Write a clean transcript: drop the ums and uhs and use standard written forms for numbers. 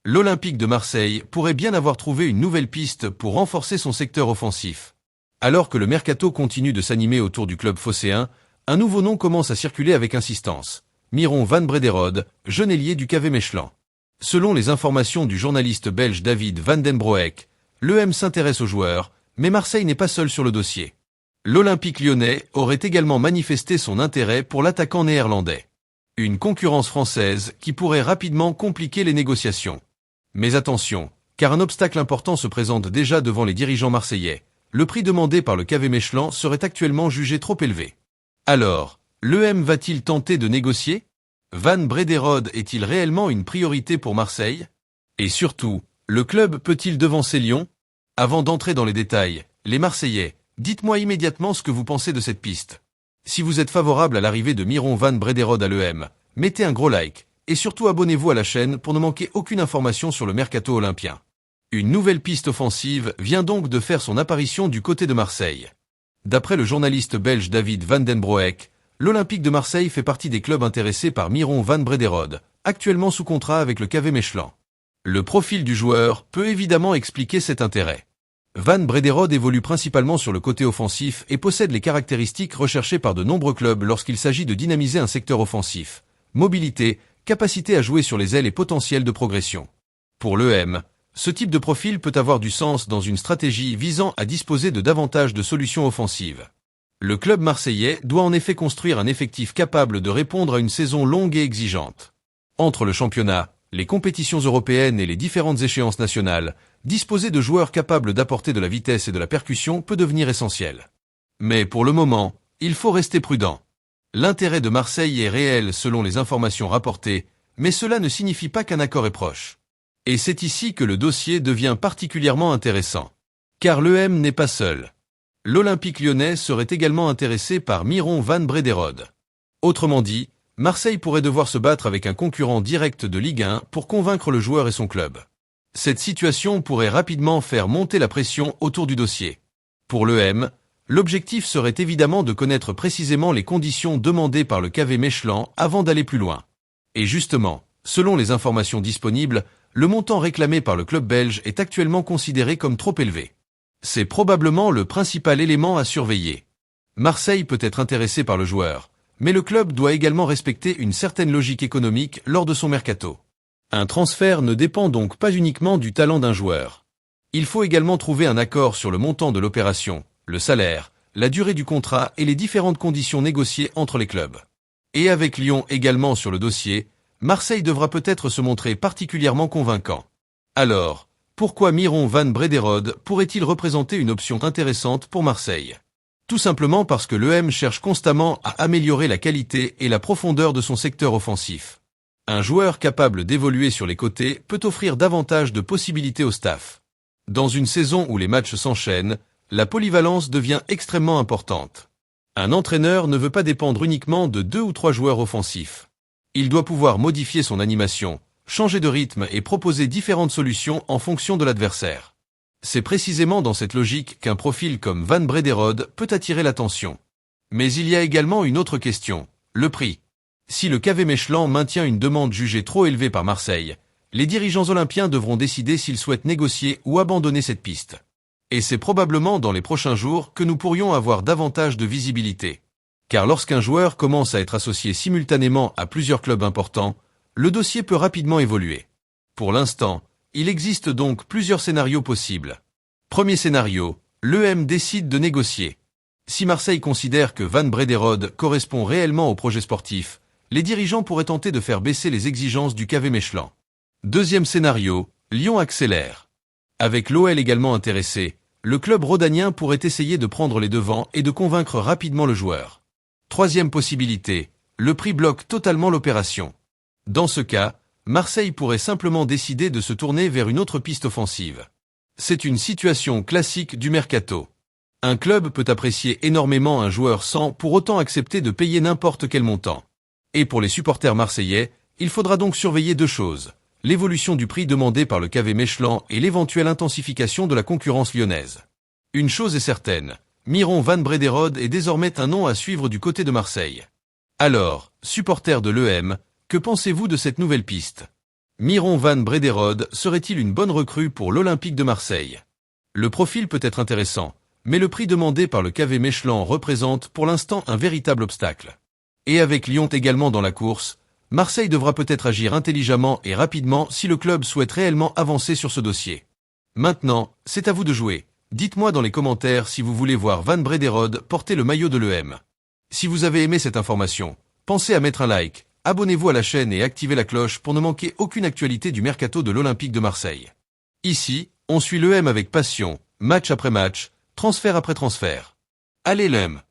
L'Olympique de Marseille pourrait bien avoir trouvé une nouvelle piste pour renforcer son secteur offensif. Alors que le mercato continue de s'animer autour du club phocéen, un nouveau nom commence à circuler avec insistance. Miron van Brederode, jeune ailier du KV Mechelen. Selon les informations du journaliste belge David van den Broek, l'EM s'intéresse au joueur, mais Marseille n'est pas seul sur le dossier. L'Olympique lyonnais aurait également manifesté son intérêt pour l'attaquant néerlandais. Une concurrence française qui pourrait rapidement compliquer les négociations. Mais attention, car un obstacle important se présente déjà devant les dirigeants marseillais. Le prix demandé par le KV Mechelen serait actuellement jugé trop élevé. Alors, l'EM va-t-il tenter de négocier? Van Brederode est-il réellement une priorité pour Marseille? Et surtout, le club peut-il devancer Lyon? Avant d'entrer dans les détails, les Marseillais, dites-moi immédiatement ce que vous pensez de cette piste. Si vous êtes favorable à l'arrivée de Miron van Brederode à l'EM, mettez un gros like, et surtout abonnez-vous à la chaîne pour ne manquer aucune information sur le mercato olympien. Une nouvelle piste offensive vient donc de faire son apparition du côté de Marseille. D'après le journaliste belge David van den Broek, l'Olympique de Marseille fait partie des clubs intéressés par Miron van Brederode, actuellement sous contrat avec le KV Mechelen. Le profil du joueur peut évidemment expliquer cet intérêt. Van Brederode évolue principalement sur le côté offensif et possède les caractéristiques recherchées par de nombreux clubs lorsqu'il s'agit de dynamiser un secteur offensif. Mobilité, capacité à jouer sur les ailes et potentiel de progression. Pour l'EM, ce type de profil peut avoir du sens dans une stratégie visant à disposer de davantage de solutions offensives. Le club marseillais doit en effet construire un effectif capable de répondre à une saison longue et exigeante. Entre le championnat, les compétitions européennes et les différentes échéances nationales, disposer de joueurs capables d'apporter de la vitesse et de la percussion peut devenir essentiel. Mais pour le moment, il faut rester prudent. L'intérêt de Marseille est réel selon les informations rapportées, mais cela ne signifie pas qu'un accord est proche. Et c'est ici que le dossier devient particulièrement intéressant. Car l'EM n'est pas seul. L'Olympique lyonnais serait également intéressé par Miron van Brederode. Autrement dit, Marseille pourrait devoir se battre avec un concurrent direct de Ligue 1 pour convaincre le joueur et son club. Cette situation pourrait rapidement faire monter la pression autour du dossier. Pour l'EM, l'objectif serait évidemment de connaître précisément les conditions demandées par le KV Mechelen avant d'aller plus loin. Et justement, selon les informations disponibles, le montant réclamé par le club belge est actuellement considéré comme trop élevé. C'est probablement le principal élément à surveiller. Marseille peut être intéressé par le joueur, mais le club doit également respecter une certaine logique économique lors de son mercato. Un transfert ne dépend donc pas uniquement du talent d'un joueur. Il faut également trouver un accord sur le montant de l'opération, le salaire, la durée du contrat et les différentes conditions négociées entre les clubs. Et avec Lyon également sur le dossier, Marseille devra peut-être se montrer particulièrement convaincant. Alors, pourquoi Miron van Brederode pourrait-il représenter une option intéressante pour Marseille? Tout simplement parce que l'EM cherche constamment à améliorer la qualité et la profondeur de son secteur offensif. Un joueur capable d'évoluer sur les côtés peut offrir davantage de possibilités au staff. Dans une saison où les matchs s'enchaînent, la polyvalence devient extrêmement importante. Un entraîneur ne veut pas dépendre uniquement de 2 ou 3 joueurs offensifs. Il doit pouvoir modifier son animation, changer de rythme et proposer différentes solutions en fonction de l'adversaire. C'est précisément dans cette logique qu'un profil comme Van Brederode peut attirer l'attention. Mais il y a également une autre question, le prix. Si le KV Mechelen maintient une demande jugée trop élevée par Marseille, les dirigeants olympiens devront décider s'ils souhaitent négocier ou abandonner cette piste. Et c'est probablement dans les prochains jours que nous pourrions avoir davantage de visibilité. Car lorsqu'un joueur commence à être associé simultanément à plusieurs clubs importants, le dossier peut rapidement évoluer. Pour l'instant, il existe donc plusieurs scénarios possibles. Premier scénario, l'EM décide de négocier. Si Marseille considère que Van Brederode correspond réellement au projet sportif, les dirigeants pourraient tenter de faire baisser les exigences du KV Mechelen. Deuxième scénario, Lyon accélère. Avec l'OL également intéressé, le club rhodanien pourrait essayer de prendre les devants et de convaincre rapidement le joueur. Troisième possibilité, le prix bloque totalement l'opération. Dans ce cas, Marseille pourrait simplement décider de se tourner vers une autre piste offensive. C'est une situation classique du mercato. Un club peut apprécier énormément un joueur sans pour autant accepter de payer n'importe quel montant. Et pour les supporters marseillais, il faudra donc surveiller 2 choses. L'évolution du prix demandé par le KV Mechelen et l'éventuelle intensification de la concurrence lyonnaise. Une chose est certaine, Miron van Brederode est désormais un nom à suivre du côté de Marseille. Alors, supporters de l'EM, que pensez-vous de cette nouvelle piste? Miron van Brederode serait-il une bonne recrue pour l'Olympique de Marseille? Le profil peut être intéressant, mais le prix demandé par le KV Mechelon représente pour l'instant un véritable obstacle. Et avec Lyon également dans la course, Marseille devra peut-être agir intelligemment et rapidement si le club souhaite réellement avancer sur ce dossier. Maintenant, c'est à vous de jouer. Dites-moi dans les commentaires si vous voulez voir Van Brederode porter le maillot de l'EM. Si vous avez aimé cette information, pensez à mettre un like, abonnez-vous à la chaîne et activez la cloche pour ne manquer aucune actualité du mercato de l'Olympique de Marseille. Ici, on suit l'EM avec passion, match après match, transfert après transfert. Allez l'EM!